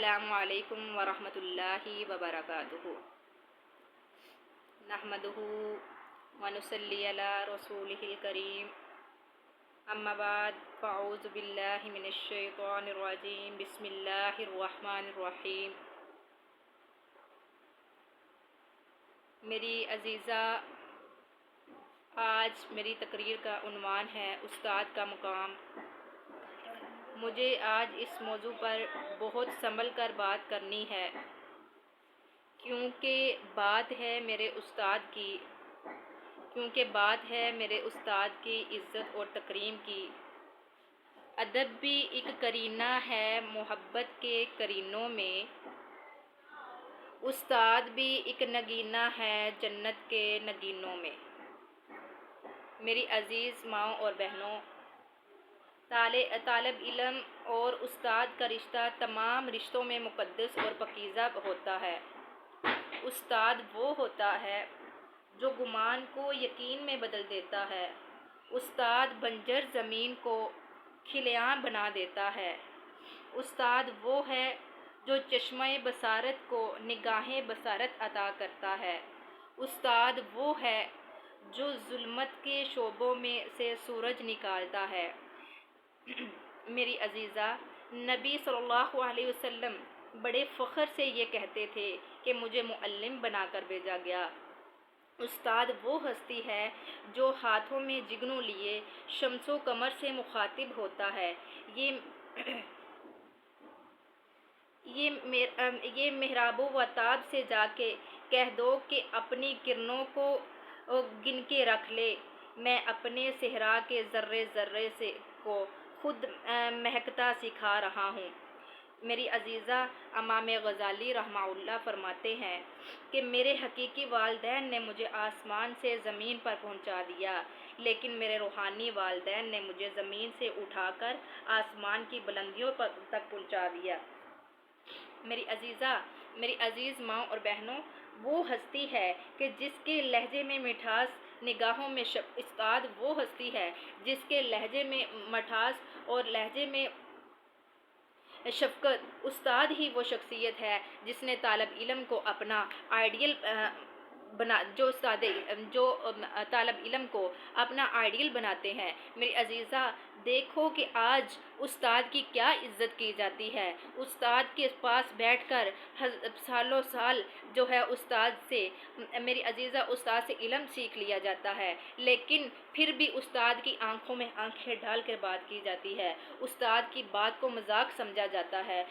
السلام علیکم ورحمۃ اللہ وبرکاتہ۔ نحمدہ ونصلی علی رسولہ الکریم، اما بعد فاعوذ باللہ من الشیطان الرجیم، بسم اللہ الرحمن الرحیم۔ میری عزیزہ، آج میری تقریر کا عنوان ہے استاد کا مقام۔ مجھے آج اس موضوع پر بہت سنبھل کر بات کرنی ہے، کیونکہ بات ہے میرے استاد کی عزت اور تکریم کی۔ ادب بھی ایک کرینہ ہے محبت کے کرینوں میں، استاد بھی ایک نگینہ ہے جنت کے نگینوں میں۔ میری عزیز ماؤں اور بہنوں، طالب علم اور استاد کا رشتہ تمام رشتوں میں مقدس اور پاکیزہ ہوتا ہے۔ استاد وہ ہوتا ہے جو گمان کو یقین میں بدل دیتا ہے۔ استاد بنجر زمین کو کھلیان بنا دیتا ہے۔ استاد وہ ہے جو چشمہ بصارت کو نگاہ بصارت عطا کرتا ہے۔ استاد وہ ہے جو ظلمت کے شعبوں میں سے سورج نکالتا ہے۔ میری عزیزہ، نبی صلی اللہ علیہ وسلم بڑے فخر سے یہ کہتے تھے کہ مجھے معلم بنا کر بھیجا گیا۔ استاد وہ ہستی ہے جو ہاتھوں میں جگنوں لیے شمس و قمر سے مخاطب ہوتا ہے۔ یہ محراب و تاب سے جا کے کہہ دو کہ اپنی کرنوں کو گن کے رکھ لے، میں اپنے صحرا کے ذرے ذرے سے کو خود مہکتا سکھا رہا ہوں۔ میری عزیزہ، امام غزالی رحمہ اللہ فرماتے ہیں کہ میرے حقیقی والدین نے مجھے آسمان سے زمین پر پہنچا دیا، لیکن میرے روحانی والدین نے مجھے زمین سے اٹھا کر آسمان کی بلندیوں تک پہنچا دیا۔ میری عزیزہ، میری عزیز ماؤں اور بہنوں، وہ ہستی ہے کہ جس کے لہجے میں مٹھاس، نگاہوں میں استاد وہ ہستی ہے جس کے لہجے میں مٹھاس اور لہجے میں شفقت۔ استاد ہی وہ شخصیت ہے جس نے طالب علم کو اپنا آئیڈیل جو طالب علم کو اپنا آئیڈیل بناتے ہیں۔ میری عزیزہ، دیکھو کہ آج استاد کی کیا عزت کی جاتی ہے۔ استاد کے پاس بیٹھ کر سالوں سال جو ہے استاد سے، میری عزیزہ، استاد سے علم سیکھ لیا جاتا ہے، لیکن پھر بھی استاد کی آنکھوں میں آنکھیں ڈال کر بات کی جاتی ہے۔ استاد کی بات کو مذاق سمجھا جاتا ہے،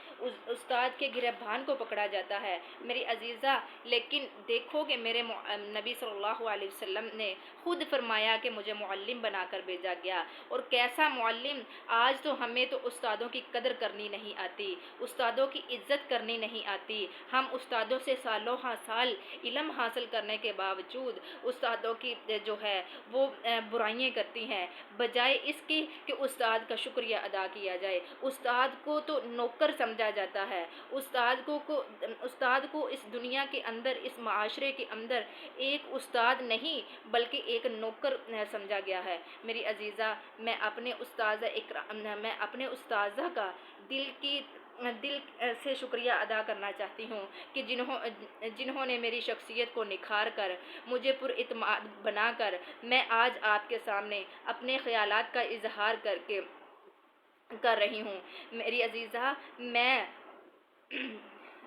استاد کے گریبان کو پکڑا جاتا ہے۔ میری عزیزہ، لیکن دیکھو کہ میرے نبی صلی اللہ علیہ وسلم نے خود فرمایا کہ مجھے معلم بنا کر بھیجا گیا، اور کیسا معلم! آج تو ہمیں تو استادوں کی قدر کرنی نہیں آتی، استادوں کی عزت کرنی نہیں آتی۔ ہم استادوں سے سالوں سال علم حاصل کرنے کے باوجود استادوں کی جو ہے وہ برائیاں کرتی ہیں، بجائے اس کی کہ استاد کا شکریہ ادا کیا جائے۔ استاد کو تو نوکر سمجھا جاتا ہے، استاد کو اس دنیا کے اندر، اس معاشرے کے اندر ایک استاد نہیں بلکہ ایک نوکر سمجھا گیا ہے۔ میری عزیزہ، میں اپنے استاذہ کا دل سے شکریہ ادا کرنا چاہتی ہوں کہ جنہوں نے میری شخصیت کو نکھار کر، مجھے پر اعتماد بنا کر میں آج آپ کے سامنے اپنے خیالات کا اظہار کر رہی ہوں۔ میری عزیزہ،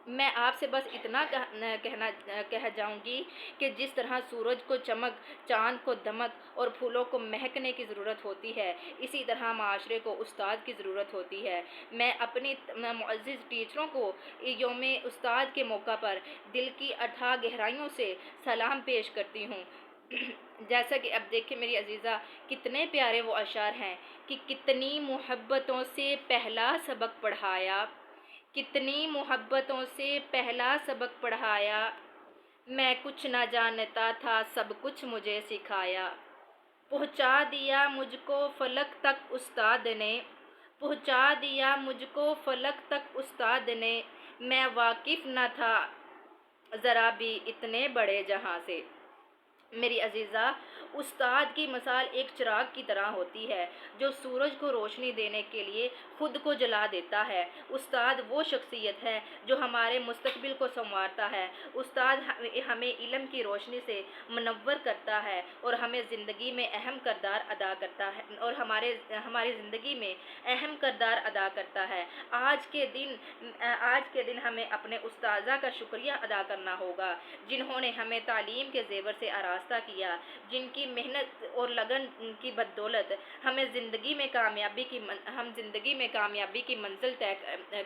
میں آپ سے بس اتنا کہہ جاؤں گی کہ جس طرح سورج کو چمک، چاند کو دمک اور پھولوں کو مہکنے کی ضرورت ہوتی ہے، اسی طرح معاشرے کو استاد کی ضرورت ہوتی ہے۔ میں اپنی معزز ٹیچروں کو یوم استاد کے موقع پر دل کی اتھاہ گہرائیوں سے سلام پیش کرتی ہوں۔ جیسا کہ اب دیکھیں میری عزیزہ، کتنے پیارے وہ اشعار ہیں کہ کتنی محبتوں سے پہلا سبق پڑھایا، کتنی محبتوں سے پہلا سبق پڑھایا، میں کچھ نہ جانتا تھا سب کچھ مجھے سکھایا، پہنچا دیا مجھ کو فلک تک استاد نے، پہنچا دیا مجھ کو فلک تک استاد نے، میں واقف نہ تھا ذرا بھی اتنے بڑے جہاں سے۔ میری عزیزہ، استاد کی مثال ایک چراغ کی طرح ہوتی ہے جو سورج کو روشنی دینے کے لیے خود کو جلا دیتا ہے۔ استاد وہ شخصیت ہے جو ہمارے مستقبل کو سنوارتا ہے۔ استاد ہمیں علم کی روشنی سے منور کرتا ہے اور ہمیں زندگی میں اہم کردار ادا کرتا ہے اور ہماری زندگی میں اہم کردار ادا کرتا ہے۔ آج کے دن ہمیں اپنے اساتذہ کا شکریہ ادا کرنا ہوگا جنہوں نے ہمیں تعلیم کے زیور سے آراستہ کیا، جن کی محنت اور لگن کی بدولت ہم زندگی میں کامیابی کی منزل طے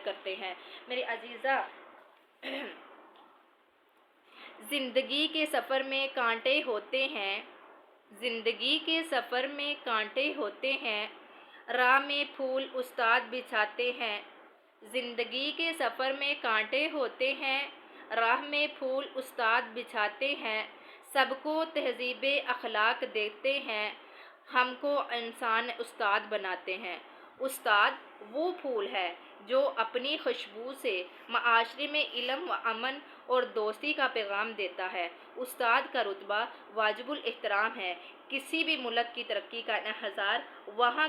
کرتے ہیں۔ میری عزیزہ، زندگی کے سفر میں کانٹے ہوتے ہیں، زندگی کے سفر میں کانٹے ہوتے ہیں، راہ میں پھول استاد بچھاتے ہیں۔ زندگی کے سفر میں کانٹے ہوتے ہیں، راہ میں پھول استاد بچھاتے ہیں، سب کو تہذیب اخلاق دیتے ہیں، ہم کو انسان استاد بناتے ہیں۔ استاد وہ پھول ہے جو اپنی خوشبو سے معاشرے میں علم و امن اور دوستی کا پیغام دیتا ہے۔ استاد کا رتبہ واجب الاحترام ہے۔ کسی بھی ملک کی ترقی کا انحصار وہاں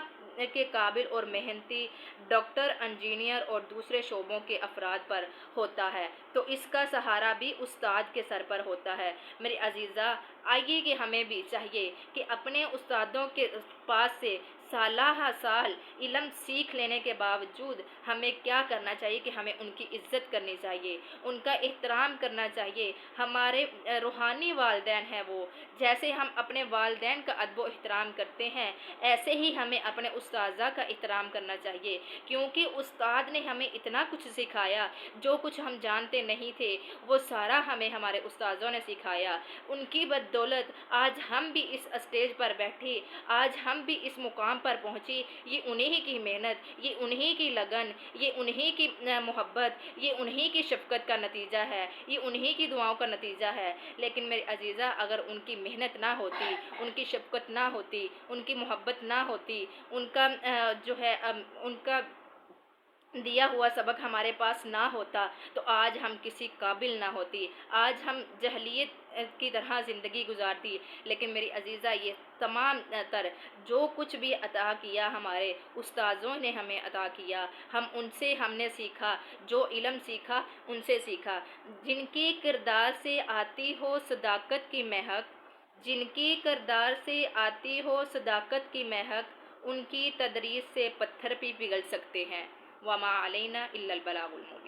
کے قابل اور محنتی ڈاکٹر، انجینئر اور دوسرے شعبوں کے افراد پر ہوتا ہے، تو اس کا سہارا بھی استاد کے سر پر ہوتا ہے۔ میری عزیزہ، آئیے کہ ہمیں بھی چاہیے کہ اپنے استادوں کے پاس سے سالہ سال علم سیکھ لینے کے باوجود ہمیں کیا کرنا چاہیے کہ ہمیں ان کی عزت کرنی چاہیے، ان کا احترام کرنا چاہیے۔ ہمارے روحانی والدین ہیں وہ، جیسے ہم اپنے والدین کا ادب و احترام کرتے ہیں ایسے ہی ہمیں اپنے اساتذہ کا احترام کرنا چاہیے، کیونکہ استاد نے ہمیں اتنا کچھ سکھایا، جو کچھ ہم جانتے نہیں تھے وہ سارا ہمیں ہمارے استاذوں نے سکھایا۔ ان کی بدولت آج ہم بھی اس اسٹیج پر بیٹھی، آج ہم بھی اس مقام پر پہنچی، یہ انہی کی محنت، یہ انہی کی لگن، یہ انہی کی محبت، یہ انہی کی شفقت کا نتیجہ ہے، یہ انہی کی دعاؤں کا نتیجہ ہے۔ لیکن میری عزیزہ، اگر ان کی محنت نہ ہوتی، ان کی شفقت نہ ہوتی، ان کی محبت نہ ہوتی، ان کا دیا ہوا سبق ہمارے پاس نہ ہوتا تو آج ہم کسی قابل نہ ہوتی، آج ہم جہلیت کی طرح زندگی گزارتی۔ لیکن میری عزیزہ، یہ تمام تر جو کچھ بھی عطا کیا ہمارے استاذوں نے ہمیں عطا کیا، ہم نے سیکھا، جو علم سیکھا ان سے سیکھا۔ جن کی کردار سے آتی ہو صداقت کی مہک، جن کی کردار سے آتی ہو صداقت کی مہک، ان کی تدریس سے پتھر بھی پگھل سکتے ہیں۔ وما علینا الا البلاغ المبین۔